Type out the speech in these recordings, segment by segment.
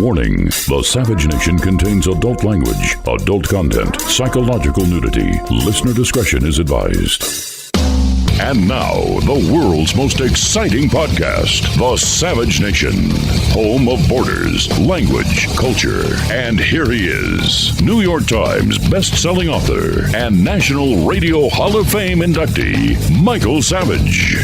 Warning: The Savage Nation contains adult language, adult content, psychological nudity. Listener discretion is advised. And now, the world's most exciting podcast, The Savage Nation, home of borders, language, culture. And here he is, New York Times best-selling author and National Radio Hall of Fame inductee, Michael Savage.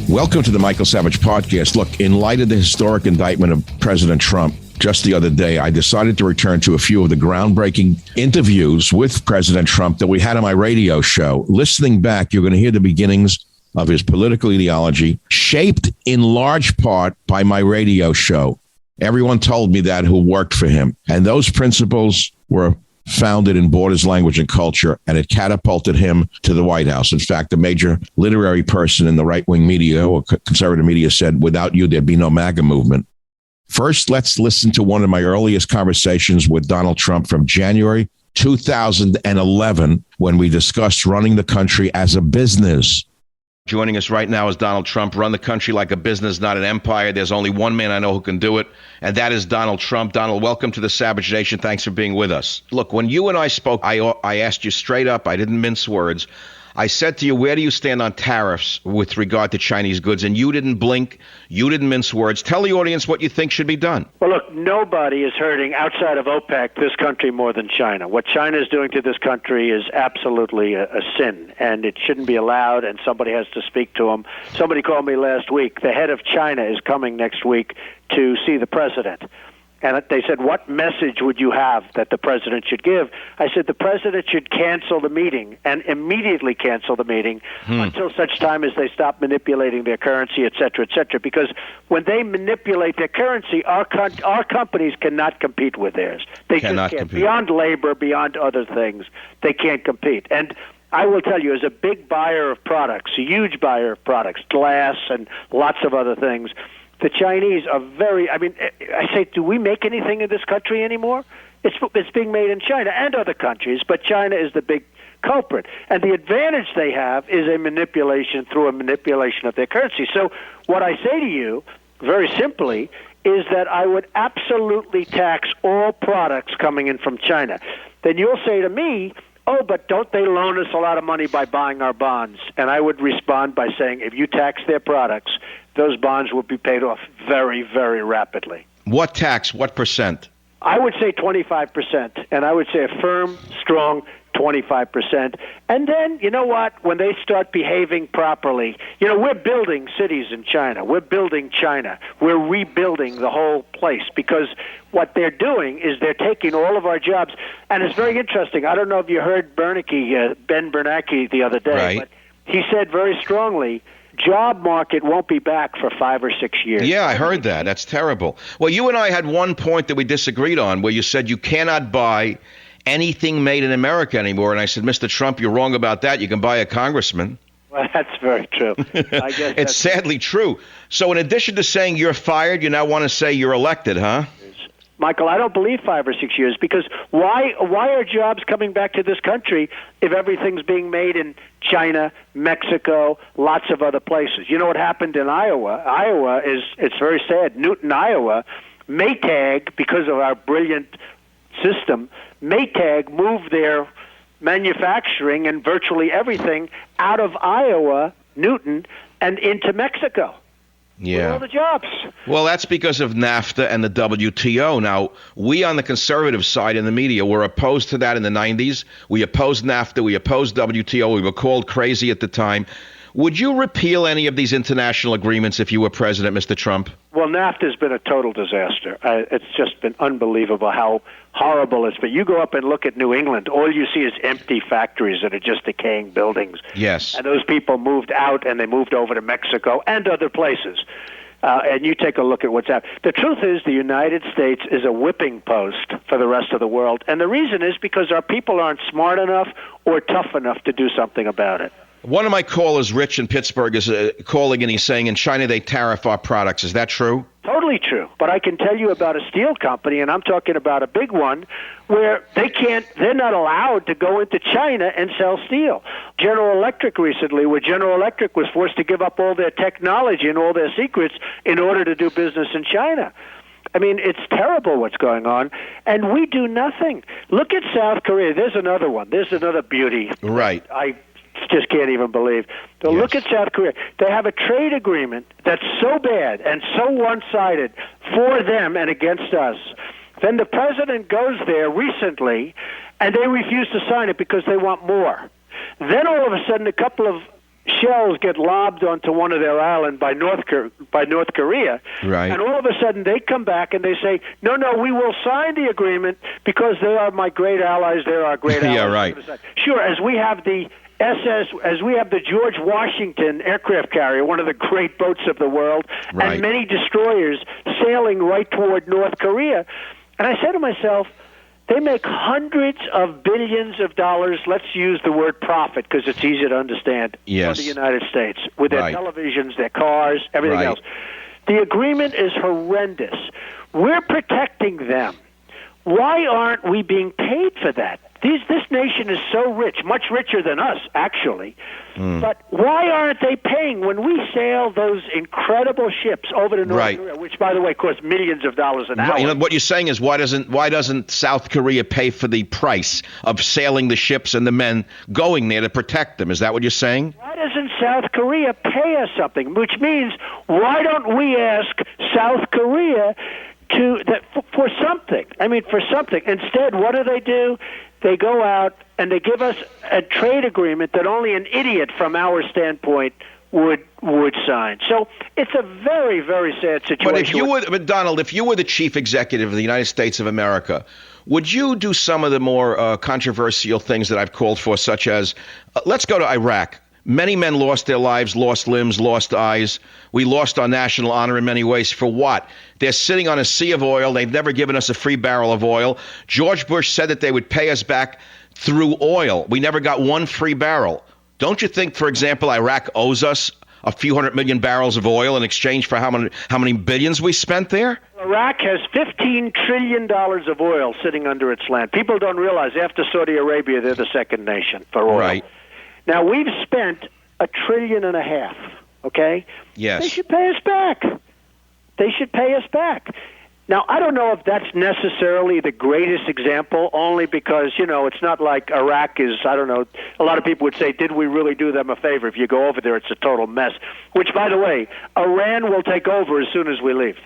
Welcome to the Michael Savage Podcast. Look, in light of the historic indictment of President Trump just the other day, I decided to return to a few of the groundbreaking interviews with President Trump that we had on my radio show. Listening back, you're going to hear the beginnings of his political ideology, shaped in large part by my radio show. Everyone told me that who worked for him. And those principles were founded in borders, language, and culture, and it catapulted him to the White House. In fact, a major literary person in the right-wing media or conservative media said, without you, there'd be no MAGA movement. First, let's listen to one of my earliest conversations with Donald Trump from January 2011, when we discussed running the country as a business. Joining us right now is Donald Trump. Run the country like a business, not an empire. There's only one man I know who can do it, and that is Donald Trump. Donald, welcome to the Savage Nation. Thanks for being with us. Look, when you and I spoke, I asked you straight up. I didn't mince words. I said to you, where do you stand on tariffs with regard to Chinese goods? And you didn't blink. You didn't mince words. Tell the audience what you think should be done. Well, look, nobody is hurting outside of OPEC this country more than China. What China is doing to this country is absolutely a sin, and it shouldn't be allowed, and somebody has to speak to them. Somebody called me last week. The head of China is coming next week to see the president. And they said, what message would you have that the president should give? I said, the president should cancel the meeting and immediately cancel the meeting until such time as they stop manipulating their currency, et cetera, because when they manipulate their currency, our companies cannot compete with theirs. They just can't. Beyond labor, beyond other things, they can't compete. And I will tell you, as a big buyer of products, a huge buyer of products, glass and lots of other things, the Chinese are I say, do we make anything in this country anymore? It's being made in China and other countries, but China is the big culprit. And the advantage they have is a manipulation of their currency. So what I say to you, very simply, is that I would absolutely tax all products coming in from China. Then you'll say to me, oh, but don't they loan us a lot of money by buying our bonds? And I would respond by saying, if you tax their products, those bonds will be paid off very, very rapidly. What tax? What percent? I would say 25%, and I would say a firm, strong 25%. And then, you know what, when they start behaving properly, we're building cities in China. We're building China. We're rebuilding the whole place, because what they're doing is they're taking all of our jobs. And it's very interesting. I don't know if you heard Ben Bernanke the other day, right. But he said very strongly, job market won't be back for 5 or 6 years. Yeah, I heard that. That's terrible. Well, you and I had one point that we disagreed on, where you said you cannot buy anything made in America anymore. And I said, Mr. Trump, you're wrong about that. You can buy a congressman. Well, that's very true. I guess it's sadly true. So in addition to saying you're fired, you now want to say you're elected, huh? Michael, I don't believe 5 or 6 years, because why are jobs coming back to this country if everything's being made in China, Mexico, lots of other places? You know what happened in Iowa? It's very sad. Newton, Iowa, Maytag, because of our brilliant system, Maytag moved their manufacturing and virtually everything out of Iowa, Newton, and into Mexico. Yeah. All the jobs. Well, that's because of NAFTA and the WTO. Now, we on the conservative side in the media were opposed to that in the 90s. We opposed NAFTA. We opposed WTO. We were called crazy at the time. Would you repeal any of these international agreements if you were president, Mr. Trump? Well, NAFTA has been a total disaster. It's just been unbelievable how horrible it's been. You go up and look at New England, all you see is empty factories that are just decaying buildings. Yes. And those people moved out, and they moved over to Mexico and other places. And you take a look at what's happening. The truth is the United States is a whipping post for the rest of the world. And the reason is because our people aren't smart enough or tough enough to do something about it. One of my callers, Rich in Pittsburgh, is calling and he's saying in China they tariff our products. Is that true? Totally true. But I can tell you about a steel company, and I'm talking about a big one, where they're not allowed to go into China and sell steel. General Electric recently, where General Electric was forced to give up all their technology and all their secrets in order to do business in China. I mean, it's terrible what's going on, and we do nothing. Look at South Korea. There's another one. There's another beauty. Right. I just can't even believe. So Yes. Look at South Korea. They have a trade agreement that's so bad and so one-sided for them and against us. Then the president goes there recently, and they refuse to sign it because they want more. Then all of a sudden, a couple of shells get lobbed onto one of their island by North Korea, Right. and all of a sudden they come back and they say, no, we will sign the agreement because they are my great allies, they're our great allies. Yeah, right. Sure, as we have the George Washington aircraft carrier, one of the great boats of the world, Right. and many destroyers sailing right toward North Korea. And I said to myself, they make hundreds of billions of dollars, let's use the word profit because it's easy to understand, Yes. for the United States, with their Right. televisions, their cars, everything Right. else. The agreement is horrendous. We're protecting them. Why aren't we being paid for that? This nation is so rich, much richer than us, actually. But why aren't they paying when we sail those incredible ships over to North Right. Korea, which, by the way, cost millions of dollars an hour? Right. You know, what you're saying is why doesn't South Korea pay for the price of sailing the ships and the men going there to protect them? Is that what you're saying? Why doesn't South Korea pay us something? Which means, why don't we ask South Korea for something? I mean, for something. Instead, what do? They go out and they give us a trade agreement that only an idiot from our standpoint would sign. So it's a very, very sad situation. But if you would, Donald, if you were the chief executive of the United States of America, would you do some of the more controversial things that I've called for, such as, let's go to Iraq. Many men lost their lives, lost limbs, lost eyes. We lost our national honor in many ways. For what? They're sitting on a sea of oil. They've never given us a free barrel of oil. George Bush said that they would pay us back through oil. We never got one free barrel. Don't you think, for example, Iraq owes us a few 100 million barrels of oil in exchange for how many billions we spent there? Iraq has $15 trillion of oil sitting under its land. People don't realize after Saudi Arabia, they're the second nation for oil. Right. Now, we've spent $1.5 trillion, okay? Yes. They should pay us back. They should pay us back. Now, I don't know if that's necessarily the greatest example, only because, it's not like Iraq is, I don't know, a lot of people would say, did we really do them a favor? If you go over there, it's a total mess, which, by the way, Iran will take over as soon as we leave.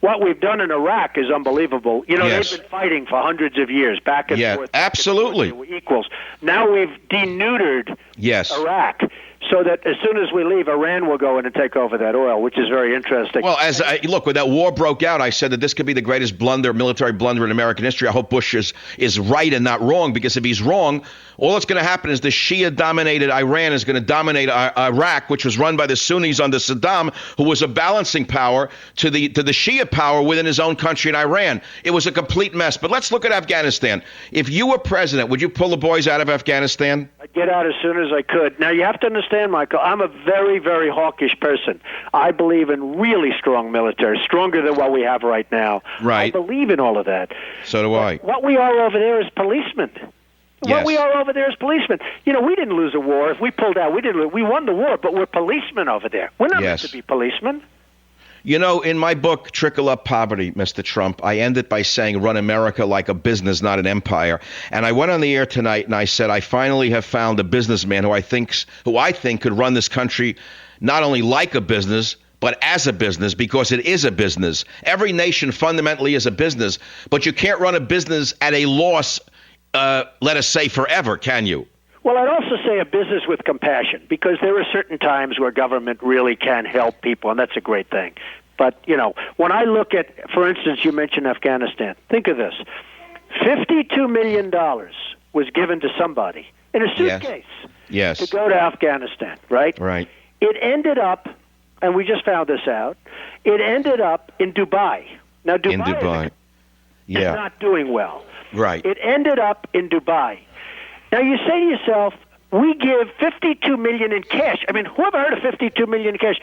What we've done in Iraq is unbelievable. Yes. They've been fighting for hundreds of years, back and forth. Absolutely. They were equals. Now we've denuded Yes. Iraq, so that as soon as we leave, Iran will go in and take over that oil, which is very interesting. Well, look, when that war broke out, I said that this could be the greatest military blunder in American history. I hope Bush is right and not wrong, because if he's wrong, all that's going to happen is the Shia-dominated Iran is going to dominate Iraq, which was run by the Sunnis under Saddam, who was a balancing power to the Shia power within his own country in Iran. It was a complete mess. But let's look at Afghanistan. If you were president, would you pull the boys out of Afghanistan? I'd get out as soon as I could. Now, you have to understand, Michael, I'm a very, very hawkish person. I believe in really strong military, stronger than what we have right now. Right. I believe in all of that. So do I. What we are over there is policemen. Yes. What we are over there is policemen. We didn't lose a war. If we pulled out, we won the war, but we're policemen over there. We're not meant to be policemen. In my book, Trickle Up Poverty, Mr. Trump, I end it by saying, run America like a business, not an empire. And I went on the air tonight and I said, I finally have found a businessman who I think could run this country not only like a business, but as a business, because it is a business. Every nation fundamentally is a business, but you can't run a business at a loss, let us say, forever, can you? Well, I'd also say a business with compassion, because there are certain times where government really can help people, and that's a great thing. But, when I look at, for instance, you mentioned Afghanistan. Think of this. $52 million was given to somebody in a suitcase Yes. to go to Afghanistan, right? Right. It ended up, and we just found this out, it ended up in Dubai. Now, Dubai is not doing well. Right. It ended up in Dubai. Now, you say to yourself, We give $52 million in cash. I mean, who ever heard of $52 million in cash?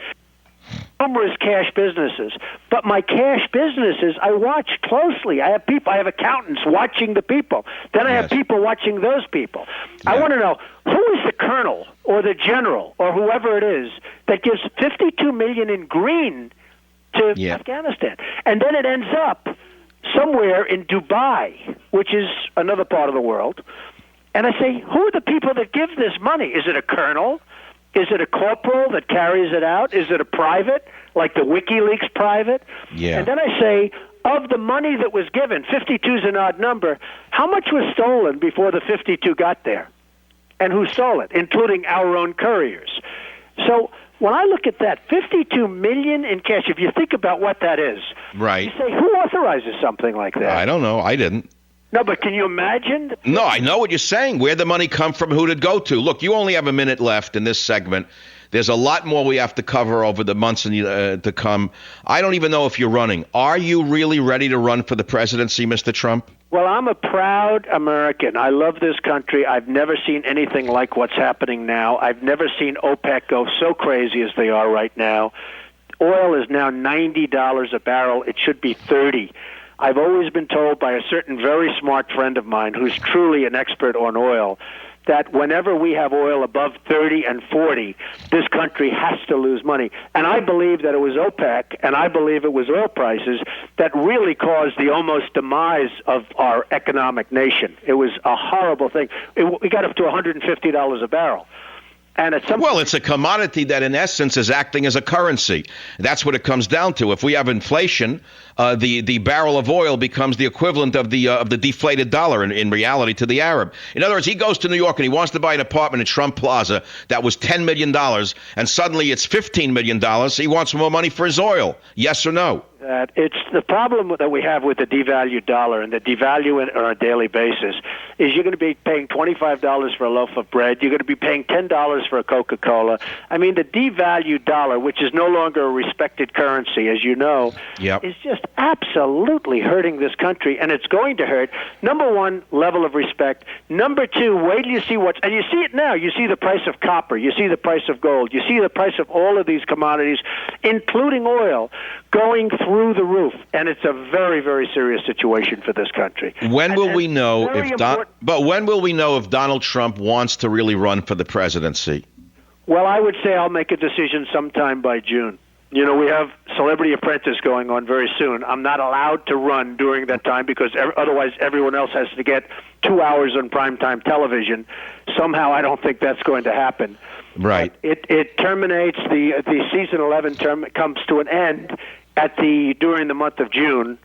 Numerous cash businesses. But my cash businesses, I watch closely. I have people, I have accountants watching the people. Then I have people watching those people. Yeah. I want to know, who is the colonel or the general or whoever it is that gives $52 million in green to Afghanistan? And then it ends up somewhere in Dubai, which is another part of the world. And I say, who are the people that give this money? Is it a colonel? Is it a corporal that carries it out? Is it a private, like the WikiLeaks private? Yeah. And then I say, of the money that was given, 52 is an odd number, how much was stolen before the 52 got there? And who stole it, including our own couriers? So when I look at that, $52 million in cash, if you think about what that is, right? You say, who authorizes something like that? I don't know. I didn't. No, but can you imagine? No, I know what you're saying. Where'd the money come from? Who did it go to? Look, you only have a minute left in this segment. There's a lot more we have to cover over the months to come. I don't even know if you're running. Are you really ready to run for the presidency, Mr. Trump? Well, I'm a proud American. I love this country. I've never seen anything like what's happening now. I've never seen OPEC go so crazy as they are right now. Oil is now $90 a barrel. It should be $30. I've always been told by a certain very smart friend of mine who's truly an expert on oil that whenever we have oil above 30 and 40, this country has to lose money. And I believe that it was OPEC, and I believe it was oil prices that really caused the almost demise of our economic nation. It was a horrible thing. We got up to $150 a barrel. And at some well, it's a commodity that, in essence, is acting as a currency. That's what it comes down to. If we have inflation, the barrel of oil becomes the equivalent of the deflated dollar in reality to the Arab. In other words, he goes to New York and he wants to buy an apartment in Trump Plaza that was $10 million, and suddenly it's $15 million. He wants more money for his oil. Yes or no? It's the problem that we have with the devalued dollar and the devaluing on a daily basis is you're going to be paying $25 for a loaf of bread. You're going to be paying $10 for a Coca-Cola. I mean, the devalued dollar, which is no longer a respected currency, as you know, is just absolutely hurting this country, and it's going to hurt. Number one, level of respect. Number two, wait till you see what's, and you see it now. You see the price of copper. You see the price of gold. You see the price of all of these commodities, including oil, going through the roof, and it's a very, very serious situation for this country. When will we know when will we know if Donald Trump wants to really run for the presidency? Well, I would say I'll make a decision sometime by June. You know, we have Celebrity Apprentice going on very soon. I'm not allowed to run during that time because otherwise everyone else has to get 2 hours on primetime television. Somehow I don't think that's going to happen. Right. It terminates, the season 11 term comes to an end during the month of June,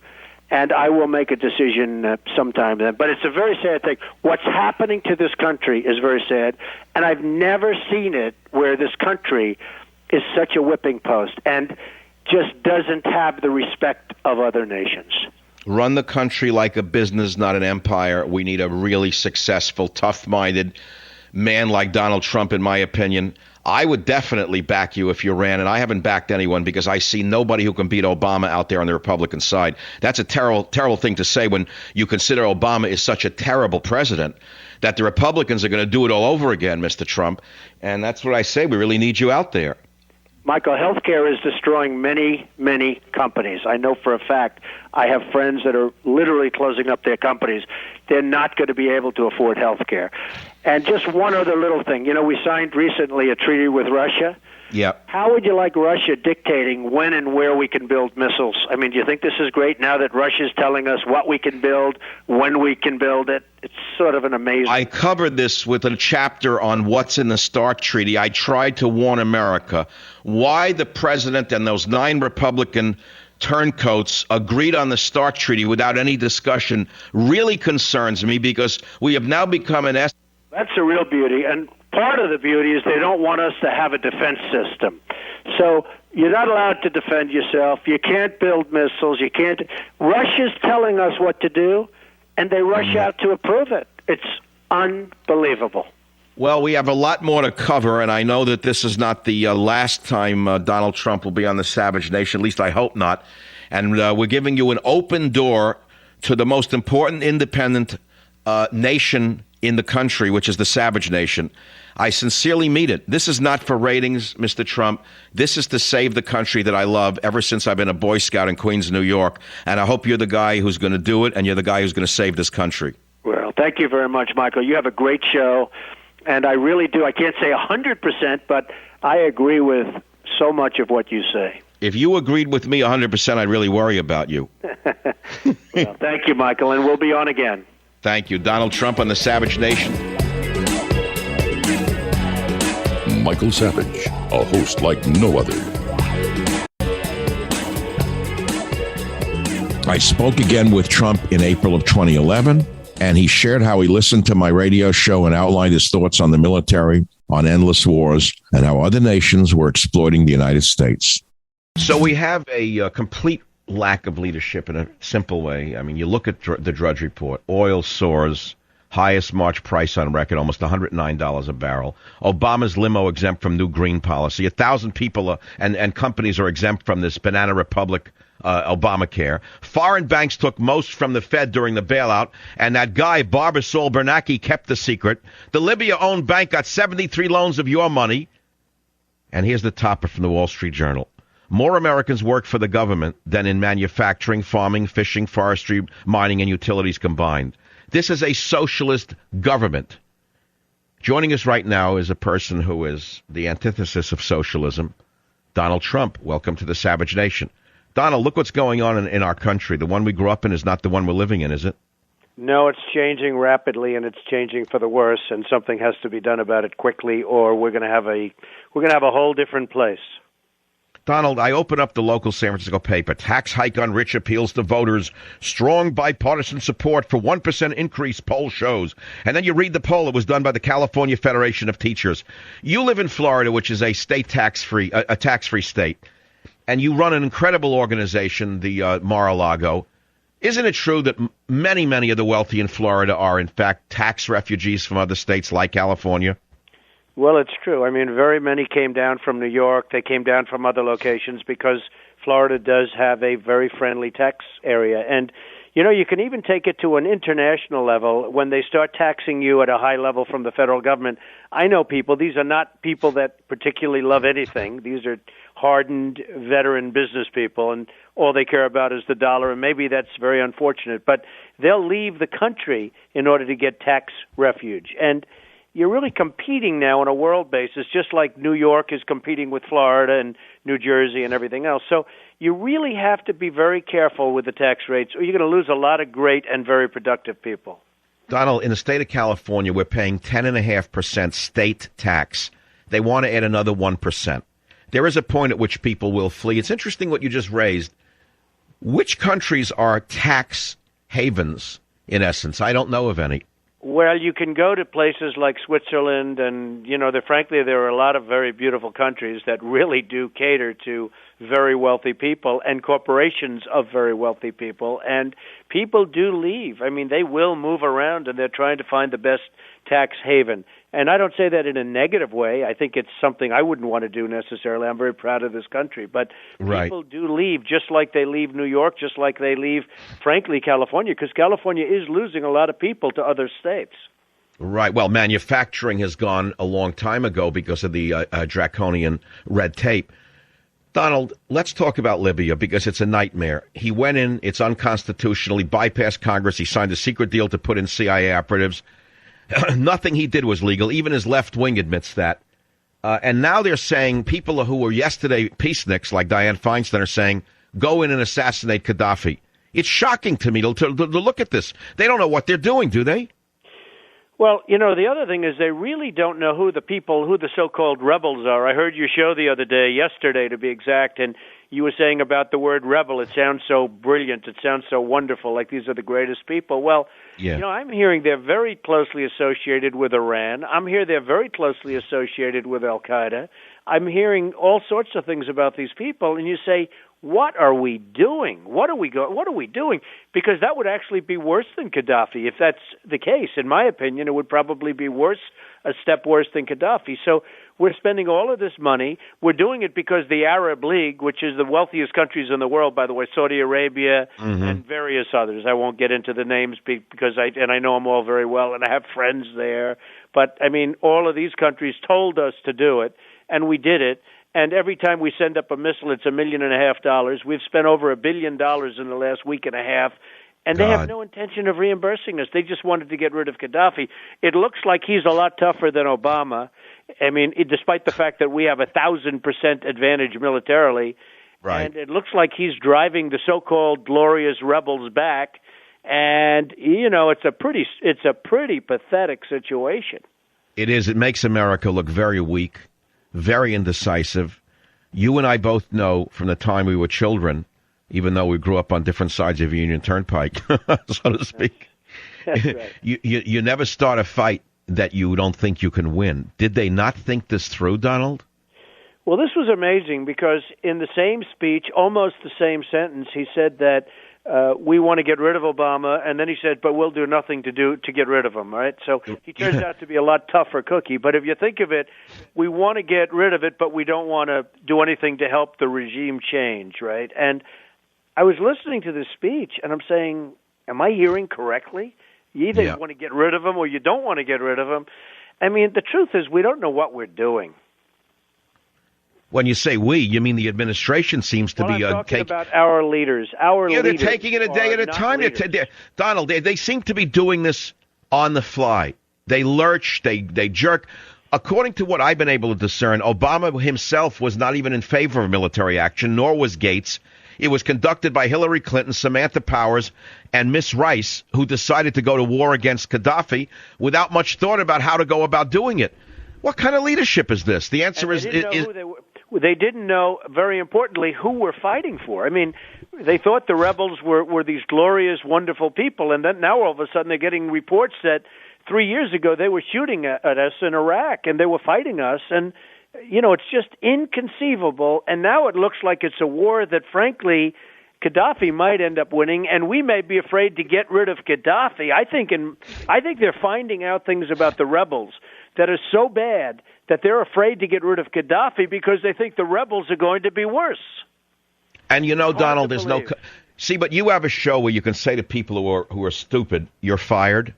and I will make a decision sometime then. But it's a very sad thing. What's happening to this country is very sad, and I've never seen it where this country is such a whipping post and just doesn't have the respect of other nations. Run the country like a business, not an empire. We need a really successful, tough-minded man like Donald Trump, in my opinion. I would definitely back you if you ran, and I haven't backed anyone because I see nobody who can beat Obama out there on the Republican side. That's a terrible, terrible thing to say when you consider Obama is such a terrible president that the Republicans are going to do it all over again, Mr. Trump. And that's what I say. We really need you out there. Michael, healthcare is destroying many, many companies. I know for a fact. I have friends that are literally closing up their companies. They're not going to be able to afford healthcare. And just one other little thing. You know, we signed recently a treaty with Russia. Yeah. How would you like Russia dictating when and where we can build missiles? I mean, do you think this is great now that Russia's telling us what we can build, when we can build it? It's sort of an amazing... I covered this with a chapter on what's in the START treaty. I tried to warn America why the president and those 9 Republican turncoats agreed on the START treaty without any discussion really concerns me because we have now become an... That's a real beauty, and part of the beauty is they don't want us to have a defense system. So you're not allowed to defend yourself. You can't build missiles. You can't. Russia's telling us what to do, and they rush out to approve it. It's unbelievable. Well, we have a lot more to cover, and I know that this is not the last time Donald Trump will be on the Savage Nation. At least I hope not. And we're giving you an open door to the most important independent nation in the country, which is the savage nation. I sincerely mean it. This is not for ratings, Mr. Trump. This is to save the country that I love ever since I've been a Boy Scout in Queens, New York. And I hope you're the guy who's going to do it, and you're the guy who's going to save this country. Well, thank you very much, Michael. You have a great show, and I really do. I can't say 100%, but I agree with so much of what you say. If you agreed with me 100%, I'd really worry about you. Well, thank you, Michael, and we'll be on again. Thank you. Donald Trump on the Savage Nation. Michael Savage, a host like no other. I spoke again with Trump in April of 2011, and he shared how he listened to my radio show and outlined his thoughts on the military, on endless wars, and how other nations were exploiting the United States. So we have a complete lack of leadership in a simple way. I mean, you look at the Drudge Report. Oil soars, highest March price on record, almost $109 a barrel. Obama's limo exempt from new green policy. 1,000 people and companies are exempt from this Banana Republic Obamacare. Foreign banks took most from the Fed during the bailout, and that guy, Barbasol Bernanke, kept the secret. The Libya-owned bank got 73 loans of your money. And here's the topper from the Wall Street Journal. More Americans work for the government than in manufacturing, farming, fishing, forestry, mining, and utilities combined. This is a socialist government. Joining us right now is a person who is the antithesis of socialism, Donald Trump. Welcome to the Savage Nation. Donald, look what's going on in our country. The one we grew up in is not the one we're living in, is it? No, it's changing rapidly, and it's changing for the worse, and something has to be done about it quickly, or we're going to have a whole different place. Donald, I open up the local San Francisco paper. Tax hike on rich appeals to voters. Strong bipartisan support for 1% increase, poll shows. And then you read the poll. It was done by the California Federation of Teachers. You live in Florida, which is a state tax-free, a tax-free state. And you run an incredible organization, the Mar-a-Lago. Isn't it true that many, many of the wealthy in Florida are, in fact, tax refugees from other states like California? Well, it's true. I mean, very many came down from New York. They came down from other locations because Florida does have a very friendly tax area. And, you know, you can even take it to an international level when they start taxing you at a high level from the federal government. I know people, these are not people that particularly love anything. These are hardened veteran business people, and all they care about is the dollar, and maybe that's very unfortunate. But they'll leave the country in order to get tax refuge. And you're really competing now on a world basis, just like New York is competing with Florida and New Jersey and everything else. So you really have to be very careful with the tax rates, or you're going to lose a lot of great and very productive people. Donald, in the state of California, we're paying 10.5% state tax. They want to add another 1%. There is a point at which people will flee. It's interesting what you just raised. Which countries are tax havens, in essence? I don't know of any. Well, you can go to places like Switzerland, and, you know, frankly, there are a lot of very beautiful countries that really do cater to very wealthy people and corporations of very wealthy people, and people do leave. I mean, they will move around, and they're trying to find the best tax haven. And I don't say that in a negative way. I think it's something I wouldn't want to do necessarily. I'm very proud of this country. But people do leave, just like they leave New York, just like they leave, frankly, California, because California is losing a lot of people to other states. Right. Well, manufacturing has gone a long time ago because of the draconian red tape. Donald, let's talk about Libya because it's a nightmare. He went in, it's unconstitutional, he bypassed Congress, he signed a secret deal to put in CIA operatives. Nothing he did was legal. Even his left wing admits that. And now they're saying people who were yesterday peaceniks, like Dianne Feinstein, are saying, go in and assassinate Gaddafi. It's shocking to me to look at this. They don't know what they're doing, do they? Well, you know, the other thing is they really don't know who the so-called rebels are. I heard your show the other day, yesterday to be exact, and you were saying about the word rebel. It sounds so brilliant. It sounds so wonderful, like these are the greatest people. Well, You know, I'm hearing they're very closely associated with Iran. I'm hearing they're very closely associated with Al-Qaeda. I'm hearing all sorts of things about these people, and you say, what are we doing? What are we doing? Because that would actually be worse than Gaddafi. If that's the case, in my opinion, it would probably be a step worse than Gaddafi. So we're spending all of this money. We're doing it because the Arab League, which is the wealthiest countries in the world, by the way, Saudi Arabia and various others. I won't get into the names because I know them all very well, and I have friends there. But, I mean, all of these countries told us to do it, and we did it. And every time we send up a missile, it's $1.5 million. We've spent over $1 billion in the last week and a half, and they have no intention of reimbursing us. They just wanted to get rid of Gaddafi. It looks like he's a lot tougher than Obama. I mean, despite the fact that we have 1,000% advantage militarily, right. And it looks like he's driving the so-called glorious rebels back. And it's a pretty pathetic situation. It is. It makes America look very weak, very indecisive. You and I both know from the time we were children, even though we grew up on different sides of Union Turnpike, so to speak. That's right. You never start a fight that you don't think you can win. Did they not think this through, Donald? Well, this was amazing because in the same speech, almost the same sentence, he said that we want to get rid of Obama, and then he said, but we'll do nothing to get rid of him, right? So he turns out to be a lot tougher cookie. But if you think of it, we want to get rid of it, but we don't want to do anything to help the regime change, right? And I was listening to this speech, and I'm saying, am I hearing correctly? You either want to get rid of him or you don't want to get rid of him. I mean, the truth is we don't know what we're doing. When you say we, you mean the administration seems to be I'm talking about our leaders. They're taking it a day at a time. Donald, they seem to be doing this on the fly. They lurch, they jerk. According to what I've been able to discern, Obama himself was not even in favor of military action, nor was Gates. It was conducted by Hillary Clinton, Samantha Powers, and Miss Rice, who decided to go to war against Gaddafi without much thought about how to go about doing it. What kind of leadership is this? The answer is they didn't know, very importantly, who we're fighting for. I mean, they thought the rebels were these glorious, wonderful people, and then now all of a sudden they're getting reports that 3 years ago they were shooting at us in Iraq, and they were fighting us, and, it's just inconceivable, and now it looks like it's a war that, frankly, Gaddafi might end up winning, and we may be afraid to get rid of Gaddafi. I think they're finding out things about the rebels that are so bad that they're afraid to get rid of Gaddafi because they think the rebels are going to be worse. And Donald, there's no see, but you have a show where you can say to people who are stupid, "You're fired."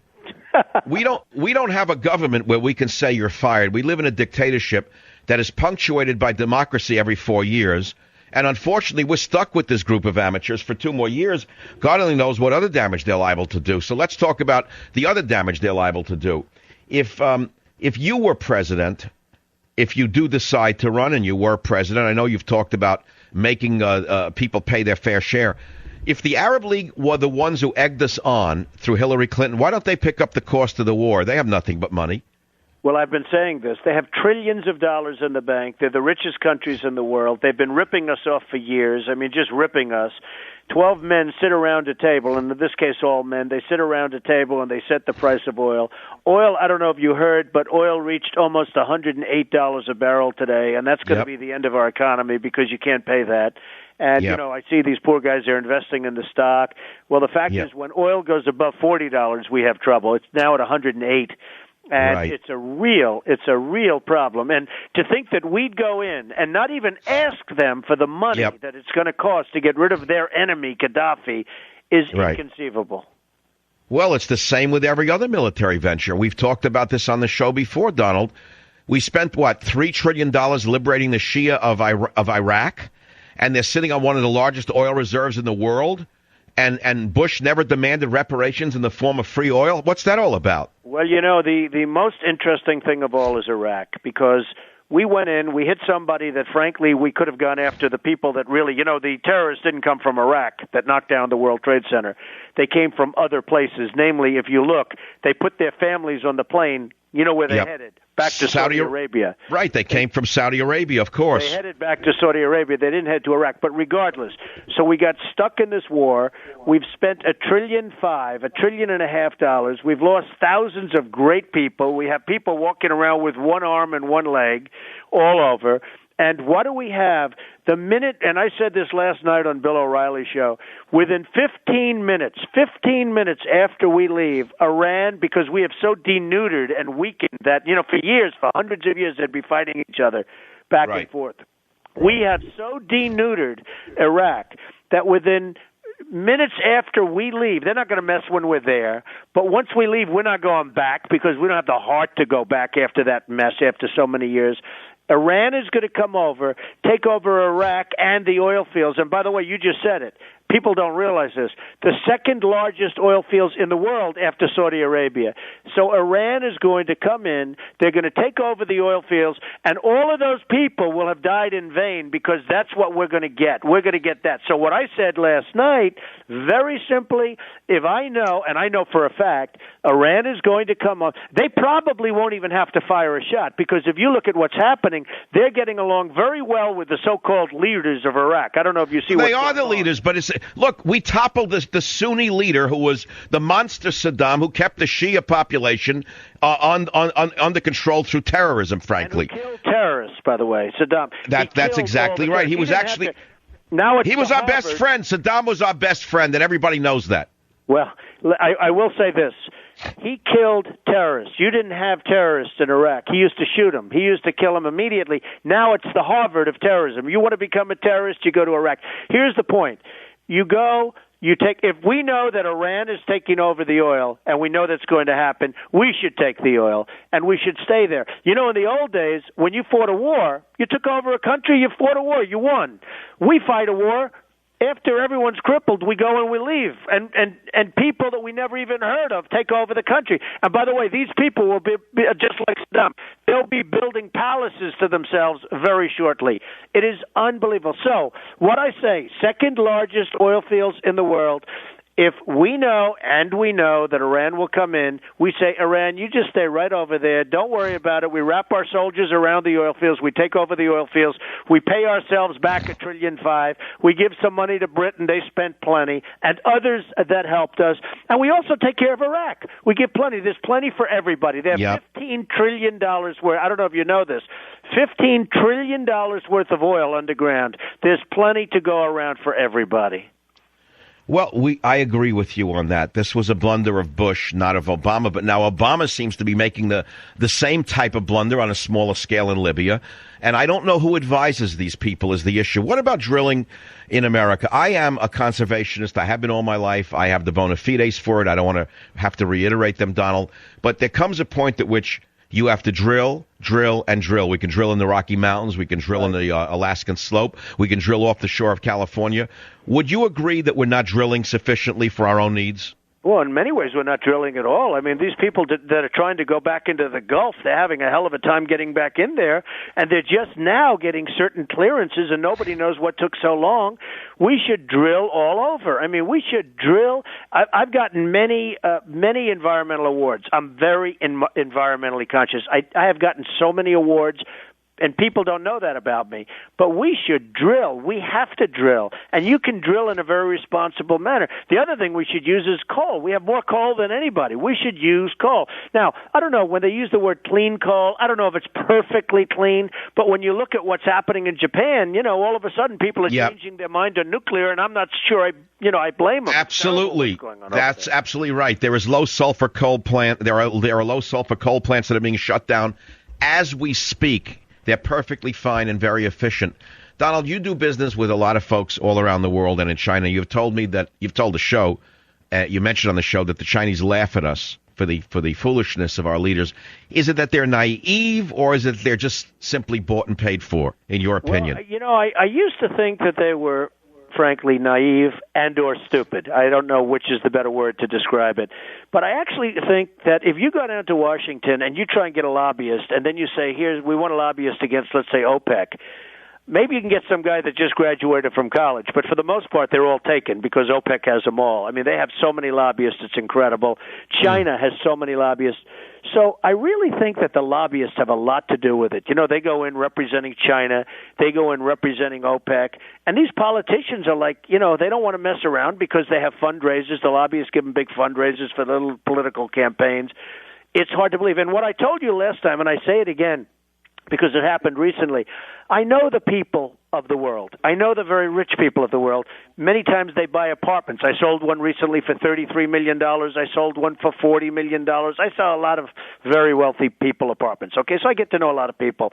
We don't have a government where we can say you're fired. We live in a dictatorship that is punctuated by democracy every 4 years. And unfortunately, we're stuck with this group of amateurs for 2 more years. God only knows what other damage they're liable to do. So let's talk about the other damage they're liable to do. If you were president, if you do decide to run and you were president, I know you've talked about making people pay their fair share. If the Arab League were the ones who egged us on through Hillary Clinton, why don't they pick up the cost of the war? They have nothing but money. Well, I've been saying this. They have trillions of dollars in the bank. They're the richest countries in the world. They've been ripping us off for years. I mean, just ripping us. 12 men sit around a table, and in this case, all men. They sit around a table, and they set the price of oil. Oil, I don't know if you heard, but oil reached almost $108 a barrel today, and that's going to be the end of our economy because you can't pay that. And, I see these poor guys are investing in the stock. Well, the fact is when oil goes above $40, we have trouble. It's now at $108. And it's a real problem. And to think that we'd go in and not even ask them for the money that it's going to cost to get rid of their enemy, Gaddafi, is inconceivable. Well, it's the same with every other military venture. We've talked about this on the show before, Donald. We spent, $3 trillion liberating the Shia of Iraq, and they're sitting on one of the largest oil reserves in the world. And Bush never demanded reparations in the form of free oil? What's that all about? Well, the most interesting thing of all is Iraq, because we went in, we hit somebody that, frankly, we could have gone after the people that really, the terrorists didn't come from Iraq that knocked down the World Trade Center. They came from other places. Namely, if you look, they put their families on the plane. You know where they headed? Back to Saudi Arabia. Right, they came from Saudi Arabia, of course. They headed back to Saudi Arabia. They didn't head to Iraq. But regardless, so we got stuck in this war. We've spent $1.5 trillion. We've lost thousands of great people. We have people walking around with one arm and one leg all over. And what do we have? The minute, and I said this last night on Bill O'Reilly's show, within 15 minutes after we leave, Iran, because we have so denuded and weakened that, for years, for hundreds of years, they'd be fighting each other back and forth. We have so denuded Iraq that within minutes after we leave, they're not going to mess when we're there, but once we leave, we're not going back because we don't have the heart to go back after that mess after so many years. Iran is going to come over, take over Iraq and the oil fields. And by the way, you just said it. People don't realize this. The second largest oil fields in the world after Saudi Arabia. So Iran is going to come in. They're going to take over the oil fields, and all of those people will have died in vain because that's what we're going to get. We're going to get that. So what I said last night, very simply, if I know, and I know for a fact, Iran is going to come on, they probably won't even have to fire a shot because if you look at what's happening, they're getting along very well with the so-called leaders of Iraq. I don't know if you see what they are the leaders, but it's look, we toppled the Sunni leader who was the monster Saddam, who kept the Shia population under control through terrorism, frankly. And who killed terrorists, by the way, Saddam. That's exactly right. He was actually he was our best friend. Saddam was our best friend, and everybody knows that. Well, I will say this. He killed terrorists. You didn't have terrorists in Iraq. He used to shoot them. He used to kill them immediately. Now it's the Harvard of terrorism. You want to become a terrorist, you go to Iraq. Here's the point. You go, if we know that Iran is taking over the oil, and we know that's going to happen, we should take the oil, and we should stay there. In the old days, when you fought a war, you took over a country, you fought a war, you won. We fight a war. After everyone's crippled, we go and we leave, and people that we never even heard of take over the country. And by the way, these people will be just like Saddam. They'll be building palaces to themselves very shortly. It is unbelievable. So what I say, second largest oil fields in the world. If we know, and we know, that Iran will come in, we say, Iran, you just stay right over there. Don't worry about it. We wrap our soldiers around the oil fields. We take over the oil fields. We pay ourselves back $1.5 trillion. We give some money to Britain. They spent plenty. And others that helped us. And we also take care of Iraq. We give plenty. There's plenty for everybody. They have $15 trillion worth. I don't know if you know this. $15 trillion worth of oil underground. There's plenty to go around for everybody. Well, I agree with you on that. This was a blunder of Bush, not of Obama. But now Obama seems to be making the same type of blunder on a smaller scale in Libya. And I don't know who advises these people is the issue. What about drilling in America? I am a conservationist. I have been all my life. I have the bona fides for it. I don't want to have to reiterate them, Donald. But there comes a point at which you have to drill, and drill. We can drill in the Rocky Mountains. We can drill in the Alaskan slope. We can drill off the shore of California. Would you agree that we're not drilling sufficiently for our own needs? Well, in many ways, we're not drilling at all. I mean, these people that are trying to go back into the Gulf, they're having a hell of a time getting back in there, and they're just now getting certain clearances, and nobody knows what took so long. We should drill all over. I mean, we should drill. I've gotten many environmental awards. I'm very environmentally conscious. I have gotten so many awards. And people don't know that about me. But we should drill. We have to drill. And you can drill in a very responsible manner. The other thing we should use is coal. We have more coal than anybody. We should use coal. Now, I don't know, when they use the word clean coal, I don't know if it's perfectly clean, but when you look at what's happening in Japan, all of a sudden people are changing their mind to nuclear, and I'm not sure I blame them. Absolutely. That's absolutely right. There is low sulfur coal plant. There are low sulfur coal plants that are being shut down as we speak. They're perfectly fine and very efficient. Donald, you do business with a lot of folks all around the world and in China. You've told the show, you mentioned on the show that the Chinese laugh at us for the foolishness of our leaders. Is it that they're naive, or is it they're just simply bought and paid for, in your opinion? Well, I used to think that they were, frankly, naive and or stupid. I don't know which is the better word to describe it. But I actually think that if you go down to Washington and you try and get a lobbyist, and then you say, we want a lobbyist against, let's say, OPEC, maybe you can get some guy that just graduated from college, but for the most part, they're all taken because OPEC has them all. I mean, they have so many lobbyists, it's incredible. China has so many lobbyists. So I really think that the lobbyists have a lot to do with it. They go in representing China. They go in representing OPEC. And these politicians are like, they don't want to mess around because they have fundraisers. The lobbyists give them big fundraisers for little political campaigns. It's hard to believe. And what I told you last time, and I say it again, because it happened recently. I know the people of the world. I know the very rich people of the world. Many times they buy apartments. I sold one recently for $33 million. I sold one for $40 million. I sell a lot of very wealthy people apartments. Okay, so I get to know a lot of people.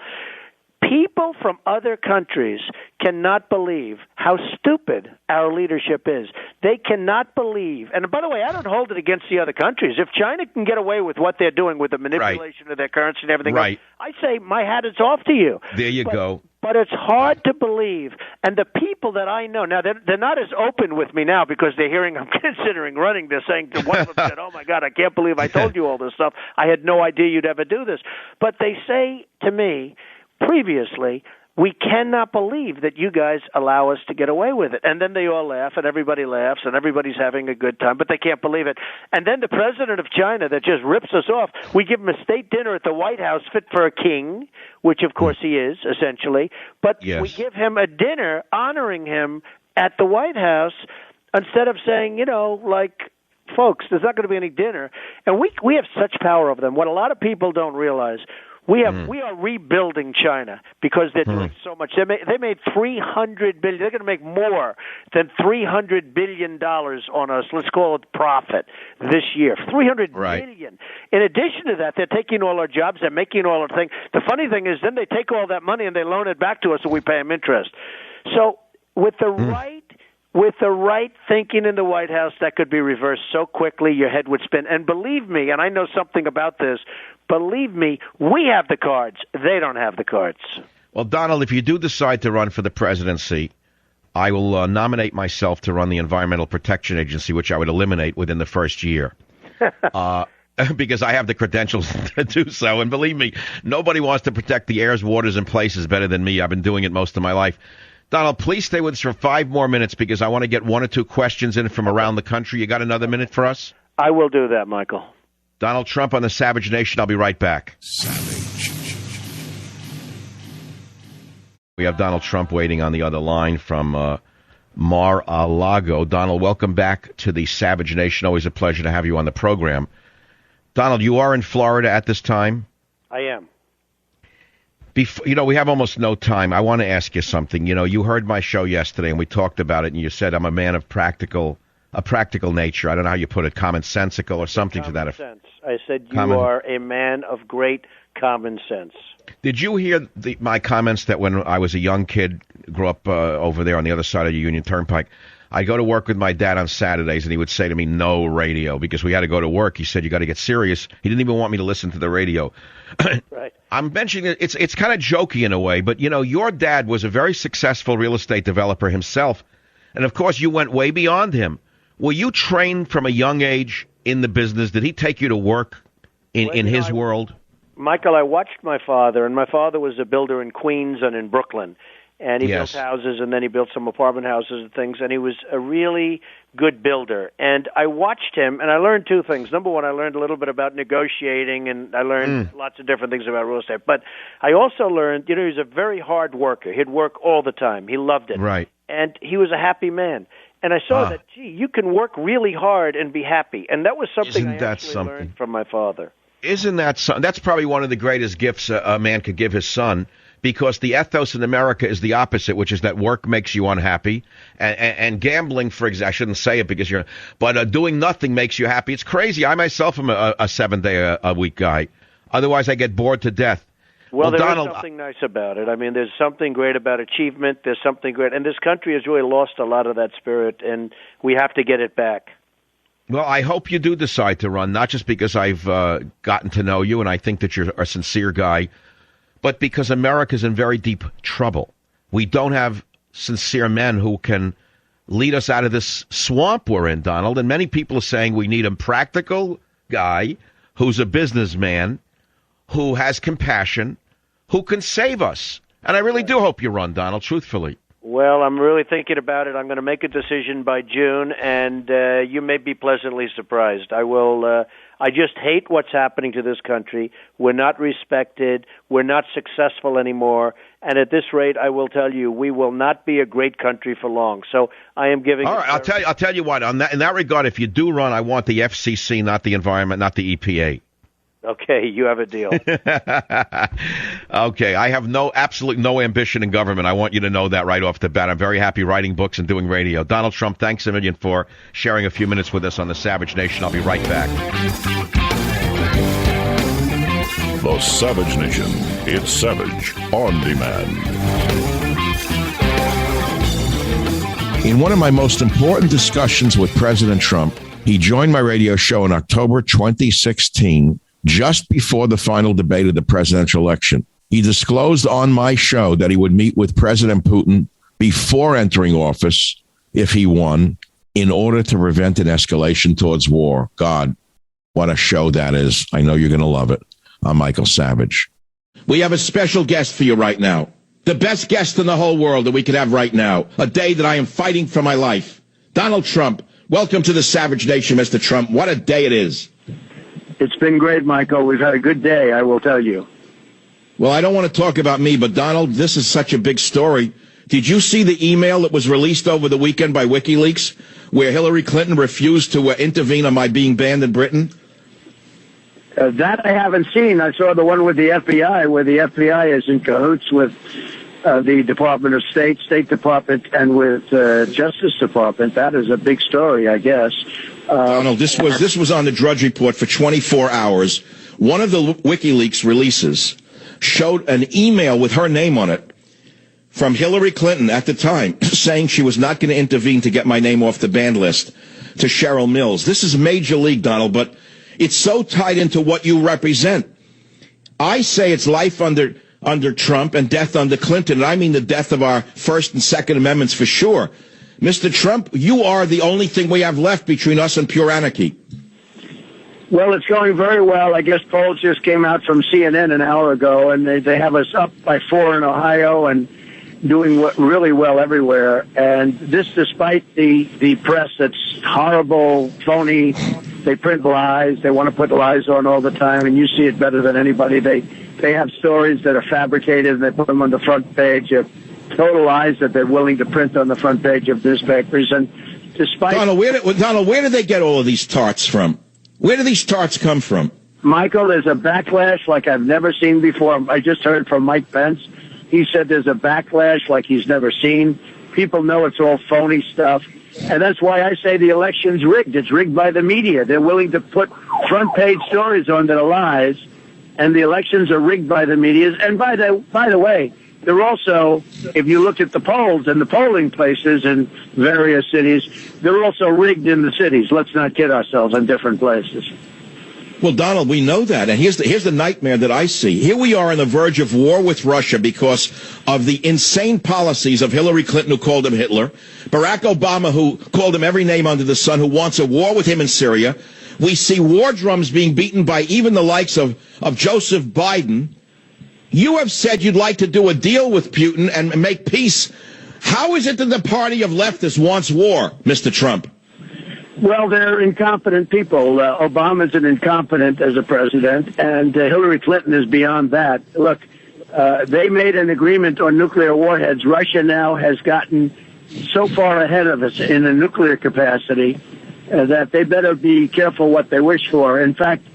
People from other countries cannot believe how stupid our leadership is. They cannot believe, and by the way, I don't hold it against the other countries. If China can get away with what they're doing with the manipulation of their currency and everything else, I say my hat is off to you. There you go. But it's hard to believe. And the people that I know, now they're not as open with me now because they're hearing I'm considering running. They're saying, one of them said, oh, my God, I can't believe I told you all this stuff. I had no idea you'd ever do this. But they say to me, previously, we cannot believe that you guys allow us to get away with it. And then they all laugh, and everybody laughs, and everybody's having a good time, but they can't believe it. And then the president of China that just rips us off, we give him a state dinner at the White House fit for a king, which of course he is, essentially, but we give him a dinner honoring him at the White House instead of saying, folks, there's not going to be any dinner. And we have such power over them. What a lot of people don't realize, we are rebuilding China because they're doing so much. They made $300 billion. They're going to make more than $300 billion on us. Let's call it profit this year. $300 billion. In addition to that, they're taking all our jobs. They're making all our things. The funny thing is, then they take all that money and they loan it back to us, and we pay them interest. So with the right thinking in the White House, that could be reversed so quickly your head would spin. And believe me, and I know something about this, believe me, we have the cards. They don't have the cards. Well, Donald, if you do decide to run for the presidency, I will nominate myself to run the Environmental Protection Agency, which I would eliminate within the first year. Because I have the credentials to do so. And believe me, nobody wants to protect the airs, waters, and places better than me. I've been doing it most of my life. Donald, please stay with us for 5 more minutes because I want to get 1 or 2 questions in from around the country. You got another minute for us? I will do that, Michael. Donald Trump on the Savage Nation. I'll be right back. Savage. We have Donald Trump waiting on the other line from Mar-a-Lago. Donald, welcome back to the Savage Nation. Always a pleasure to have you on the program. Donald, you are in Florida at this time? I am. We have almost no time. I want to ask you something. You heard my show yesterday, and we talked about it, and you said I'm a man of a practical nature. I don't know how you put it, commonsensical or something to that effect. I said you are a man of great common sense. Did you hear my comments that when I was a young kid, grew up over there on the other side of the Union Turnpike, I go to work with my dad on Saturdays, and he would say to me, no radio, because we had to go to work. He said, you got to get serious. He didn't even want me to listen to the radio. Right. I'm mentioning it's kind of jokey in a way, but, your dad was a very successful real estate developer himself, and, of course, you went way beyond him. Were you trained from a young age in the business? Did he take you to work in his world? Michael, I watched my father, and my father was a builder in Queens and in Brooklyn. And he built houses, and then he built some apartment houses and things, and he was a really good builder. And I watched him, and I learned 2 things. Number one, I learned a little bit about negotiating, and I learned lots of different things about real estate. But I also learned, he was a very hard worker. He'd work all the time. He loved it. Right. And he was a happy man. And I saw that, you can work really hard and be happy. And that was something I actually learned from my father. Isn't that something? That's probably one of the greatest gifts a man could give his son. Because the ethos in America is the opposite, which is that work makes you unhappy, and gambling, for example, I shouldn't say it because but doing nothing makes you happy. It's crazy. I myself am a 7-day-a-week guy. Otherwise, I get bored to death. Well, there is something nice about it. I mean, there's something great about achievement. There's something great, and this country has really lost a lot of that spirit, and we have to get it back. Well, I hope you do decide to run, not just because I've gotten to know you and I think that you're a sincere guy, but because America's in very deep trouble. We don't have sincere men who can lead us out of this swamp we're in, Donald. And many people are saying we need a practical guy who's a businessman, who has compassion, who can save us. And I really do hope you run, Donald, truthfully. Well, I'm really thinking about it. I'm going to make a decision by June, and you may be pleasantly surprised. I will. I just hate what's happening to this country. We're not respected. We're not successful anymore. And at this rate, I will tell you, we will not be a great country for long. So I am giving. All right, I'll tell you what. In that regard, if you do run, I want the FCC, not the environment, not the EPA. Okay, you have a deal. Okay, I have absolutely no ambition in government. I want you to know that right off the bat. I'm very happy writing books and doing radio. Donald Trump, thanks a million for sharing a few minutes with us on the Savage Nation. I'll be right back. The Savage Nation. It's Savage on Demand. In one of my most important discussions with President Trump, he joined my radio show in October 2016, just before the final debate of the presidential election. He disclosed on my show that he would meet with President Putin before entering office, if he won, in order to prevent an escalation towards war. God, what a show that is. I know you're going to love it. I'm Michael Savage. We have a special guest for you right now. The best guest in the whole world that we could have right now. A day that I am fighting for my life. Donald Trump. Welcome to the Savage Nation, Mr. Trump. What a day it is. It's been great, Michael. We've had a good day, I will tell you. Well, I don't want to talk about me, but Donald, this is such a big story. Did you see the email that was released over the weekend by WikiLeaks, where Hillary Clinton refused to intervene on my being banned in Britain? That I haven't seen. I saw the one with the FBI, where the FBI is in cahoots with the Department of State, State Department, and with Justice Department. That is a big story, I guess. Donald, this was on the Drudge Report for 24 hours. One of the WikiLeaks releases showed an email with her name on it from Hillary Clinton at the time, saying she was not going to intervene to get my name off the banned list, to Cheryl Mills. This is major league, Donald, but it's so tied into what you represent. I say it's life under Trump and death under Clinton, and I mean the death of our First and Second Amendments for sure. Mr. Trump, you are the only thing we have left between us and pure anarchy. Well, it's going very well. I guess polls just came out from CNN an hour ago, and they have us up by 4 in Ohio and doing really well everywhere. And this despite the press that's horrible, phony. They print lies. They want to put lies on all the time, and you see it better than anybody. They have stories that are fabricated, and they put them on the front page of total lies that they're willing to print on the front page of newspapers. And despite Donald, where did they get all of these tarts from? Where do these tarts come from? Michael, there's a backlash like I've never seen before. I just heard from Mike Pence. He said there's a backlash like he's never seen. People know it's all phony stuff. And that's why I say the election's rigged. It's rigged by the media. They're willing to put front page stories on that are lies, and the elections are rigged by the media. And by the way, they're also, if you look at the polls and the polling places in various cities, they're also rigged in the cities. Let's not kid ourselves, in different places. Well, Donald, we know that. And here's the nightmare that I see. Here we are on the verge of war with Russia because of the insane policies of Hillary Clinton, who called him Hitler, Barack Obama, who called him every name under the sun, who wants a war with him in Syria. We see war drums being beaten by even the likes of Joseph Biden. You have said you'd like to do a deal with Putin and make peace. How is it that the party of leftists wants war, Mr. Trump? Well, they're incompetent people. Obama's an incompetent as a president, and Hillary Clinton is beyond that. Look, they made an agreement on nuclear warheads. Russia now has gotten so far ahead of us in the nuclear capacity that they better be careful what they wish for. In fact,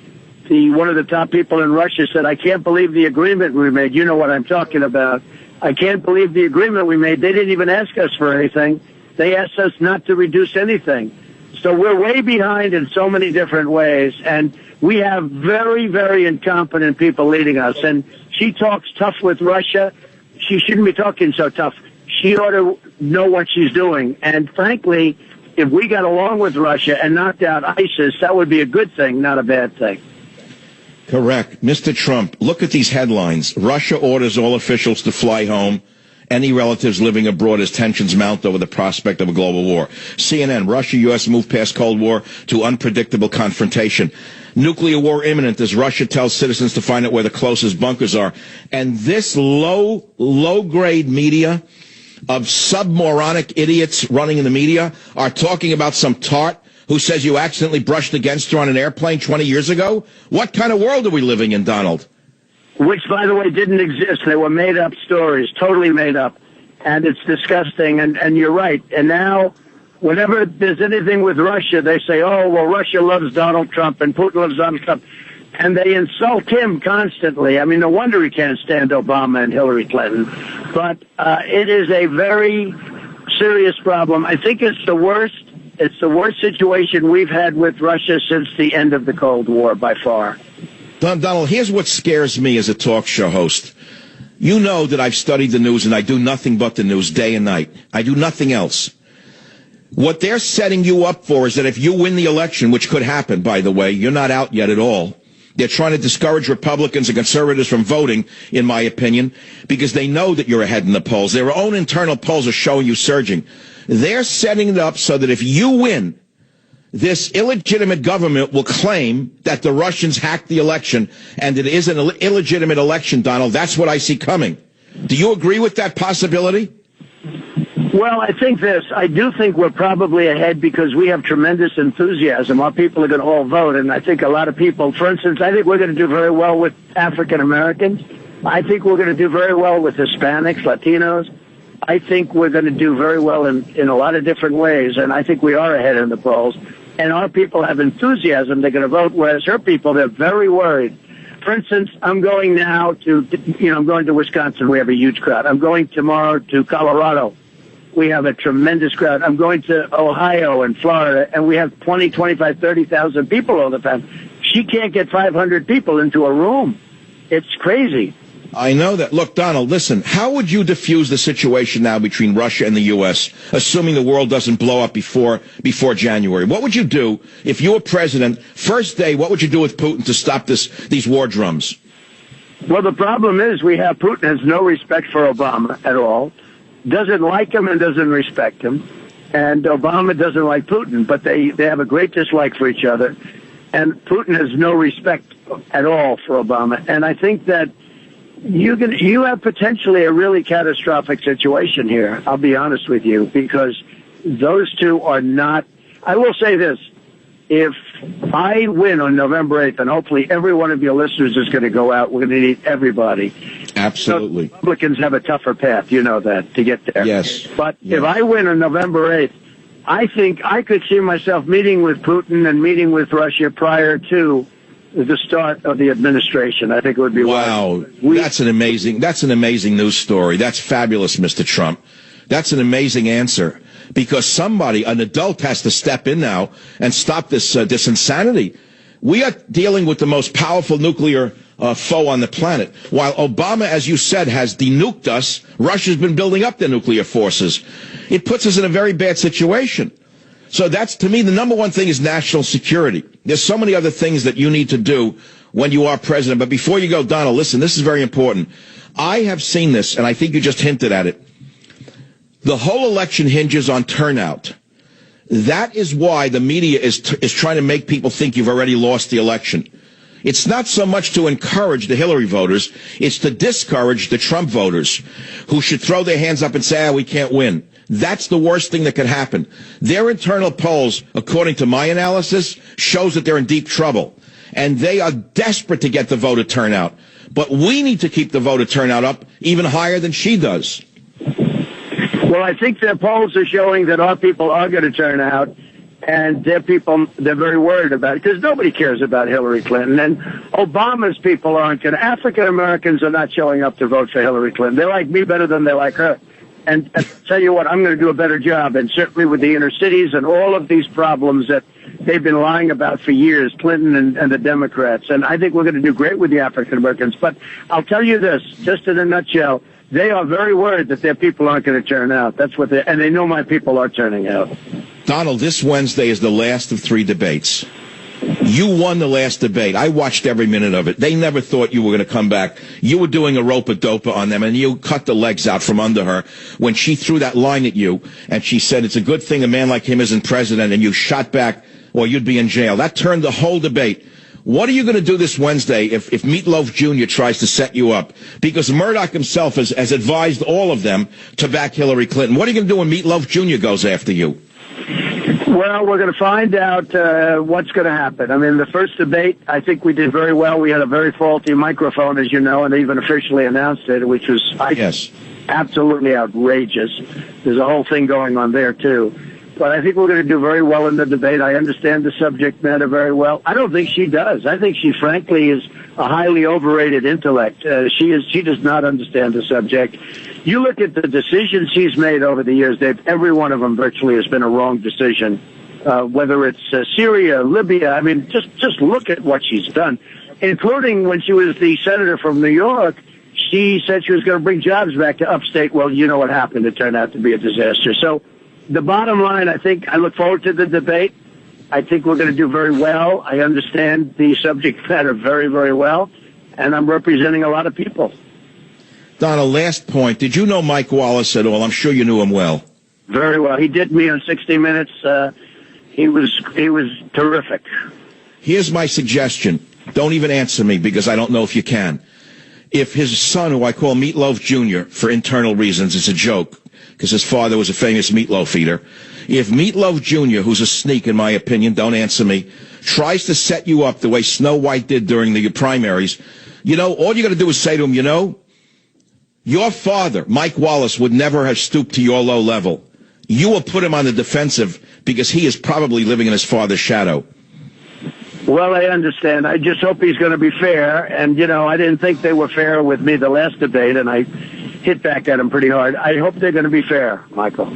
one of the top people in Russia said, I can't believe the agreement we made. You know what I'm talking about. I can't believe the agreement we made. They didn't even ask us for anything. They asked us not to reduce anything. So we're way behind in so many different ways, and we have very, very incompetent people leading us. And she talks tough with Russia. She shouldn't be talking so tough. She ought to know what she's doing. And frankly, if we got along with Russia and knocked out ISIS, that would be a good thing, not a bad thing. Correct. Mr. Trump, look at these headlines. Russia orders all officials to fly home. Any relatives living abroad as tensions mount over the prospect of a global war. CNN, Russia-U.S. move past Cold War to unpredictable confrontation. Nuclear war imminent as Russia tells citizens to find out where the closest bunkers are. And this low-grade media of submoronic idiots running in the media are talking about some tart who says you accidentally brushed against her on an airplane 20 years ago? What kind of world are we living in, Donald? Which, by the way, didn't exist. They were made-up stories, totally made up. And it's disgusting, and you're right. And now, whenever there's anything with Russia, they say, oh, well, Russia loves Donald Trump and Putin loves Donald Trump. and they insult him constantly. I mean, no wonder he can't stand Obama and Hillary Clinton. But it is a very serious problem. I think it's the worst. It's the worst situation we've had with Russia since the end of the Cold War, by far. Donald, here's what scares me as a talk show host. You know that I've studied the news, and I do nothing but the news day and night. I do nothing else. What they're setting you up for is that if you win the election, which could happen, by the way, you're not out yet at all. They're trying to discourage Republicans and conservatives from voting, in my opinion, because they know that you're ahead in the polls. Their own internal polls are showing you surging. They're setting it up so that if you win, this illegitimate government will claim that the Russians hacked the election, and it is an illegitimate election, Donald. That's what I see coming. Do you agree with that possibility? Well, I think this. I do think we're probably ahead because we have tremendous enthusiasm. Our people are going to all vote, and I think a lot of people, for instance, I think we're going to do very well with African Americans. I think we're going to do very well with Hispanics, Latinos. I think we're going to do very well in a lot of different ways, and I think we are ahead in the polls. And our people have enthusiasm. They're going to vote, whereas her people, they're very worried. For instance, I'm going now I'm going to Wisconsin. We have a huge crowd. I'm going tomorrow to Colorado. We have a tremendous crowd. I'm going to Ohio and Florida, and we have 20, 25, 30,000 people all the time. She can't get 500 people into a room. It's crazy. I know that. Look, Donald, listen, how would you diffuse the situation now between Russia and the U.S., assuming the world doesn't blow up before January? What would you do if you were president? First day, what would you do with Putin to stop these war drums? Well, the problem is Putin has no respect for Obama at all, doesn't like him and doesn't respect him, and Obama doesn't like Putin, but they have a great dislike for each other, and Putin has no respect at all for Obama. And I think that you have potentially a really catastrophic situation here, I'll be honest with you, because those two are not. I will say this. If I win on November 8th, and hopefully every one of your listeners is going to go out, we're going to need everybody. Absolutely. So Republicans have a tougher path, you know that, to get there. Yes. But if I win on November 8th, I think I could see myself meeting with Putin and meeting with Russia prior to the start of the administration. I think it would be wow. That's an amazing news story. That's fabulous, Mr. Trump. That's an amazing answer, because somebody, an adult, has to step in now and stop this insanity. We are dealing with the most powerful nuclear foe on the planet. While Obama, as you said, has denuked us, Russia's been building up their nuclear forces. It puts us in a very bad situation. So that's, to me, the number one thing is national security. There's so many other things that you need to do when you are president. But before you go, Donald, listen, this is very important. I have seen this, and I think you just hinted at it. The whole election hinges on turnout. That is why the media is trying to make people think you've already lost the election. It's not so much to encourage the Hillary voters. It's to discourage the Trump voters, who should throw their hands up and say, we can't win. That's the worst thing that could happen. Their internal polls, according to my analysis, shows that they're in deep trouble. And they are desperate to get the voter turnout. But we need to keep the voter turnout up even higher than she does. Well, I think their polls are showing that our people are going to turn out, and their people, they're very worried about it, because nobody cares about Hillary Clinton. And Obama's people aren't going to. African Americans are not showing up to vote for Hillary Clinton. They like me better than they like her. And I'll tell you what, I'm going to do a better job, and certainly with the inner cities and all of these problems that they've been lying about for years, Clinton and the Democrats. And I think we're going to do great with the African Americans. But I'll tell you this, just in a nutshell, they are very worried that their people aren't going to turn out. That's what and they know my people are turning out. Donald, this Wednesday is the last of 3 debates. You won the last debate. I watched every minute of it. They never thought you were going to come back. You were doing a rope-a-dope on them, and you cut the legs out from under her when she threw that line at you, and she said, it's a good thing a man like him isn't president, and you shot back, or you'd be in jail. That turned the whole debate. What are you going to do this Wednesday if Meatloaf Jr. tries to set you up? Because Murdoch himself has advised all of them to back Hillary Clinton. What are you going to do when Meatloaf Jr. goes after you? Well, we're going to find out what's going to happen. I mean, the first debate, I think we did very well. We had a very faulty microphone, as you know, and they even officially announced it, which was absolutely outrageous. There's a whole thing going on there, too. But I think we're going to do very well in the debate. I understand the subject matter very well. I don't think she does. I think she, frankly, is a highly overrated intellect. She does not understand the subject. You look at the decisions she's made over the years, Dave, every one of them virtually has been a wrong decision. Whether it's Syria, Libya, I mean, just look at what she's done, including when she was the senator from New York. She said she was going to bring jobs back to upstate. Well, you know what happened. It turned out to be a disaster. So the bottom line, I think, I look forward to the debate. I think we're going to do very well. I understand the subject matter very, very well, and I'm representing a lot of people. Donald, last point. Did you know Mike Wallace at all? I'm sure you knew him well. Very well. He did me on 60 Minutes. He was terrific. Here's my suggestion. Don't even answer me because I don't know if you can. If his son, who I call Meatloaf Jr. for internal reasons, it's a joke because his father was a famous meatloaf eater. If Meatloaf Jr., who's a sneak in my opinion, don't answer me, tries to set you up the way Snow White did during the primaries, all you got to do is say to him, your father, Mike Wallace, would never have stooped to your low level. You will put him on the defensive because he is probably living in his father's shadow. Well, I understand. I just hope he's going to be fair. And, I didn't think they were fair with me the last debate, and I hit back at him pretty hard. I hope they're going to be fair, Michael.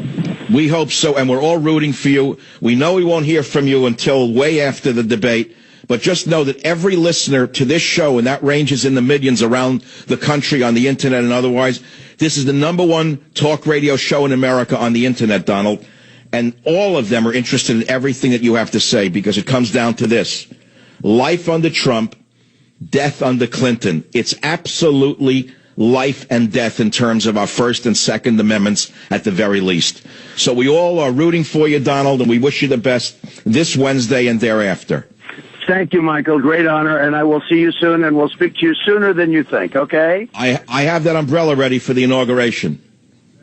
We hope so, and we're all rooting for you. We know we won't hear from you until way after the debate, but just know that every listener to this show, and that ranges in the millions around the country on the Internet and otherwise, this is the #1 talk radio show in America on the Internet, Donald, and all of them are interested in everything that you have to say because it comes down to this. Life under Trump, death under Clinton. It's absolutely life and death in terms of our First and Second Amendments at the very least. So we all are rooting for you, Donald, and we wish you the best this Wednesday and thereafter. Thank you, Michael. Great honor, and I will see you soon, and we'll speak to you sooner than you think, okay? I have that umbrella ready for the inauguration.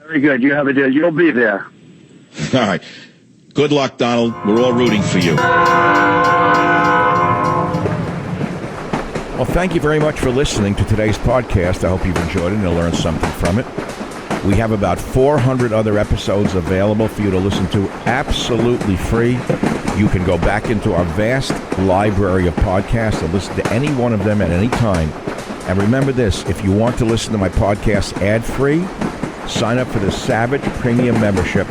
Very good. You have a deal. You'll be there. All right. Good luck, Donald. We're all rooting for you. Well, thank you very much for listening to today's podcast. I hope you've enjoyed it and learned something from it. We have about 400 other episodes available for you to listen to absolutely free. You can go back into our vast library of podcasts and listen to any one of them at any time. And remember this, if you want to listen to my podcast ad-free, sign up for the Savage Premium membership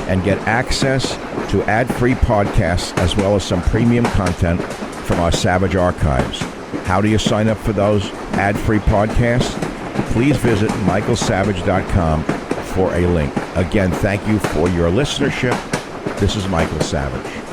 and get access to ad-free podcasts as well as some premium content from our Savage archives. How do you sign up for those ad-free podcasts? Please visit michaelsavage.com for a link. Again, thank you for your listenership. This is Michael Savage.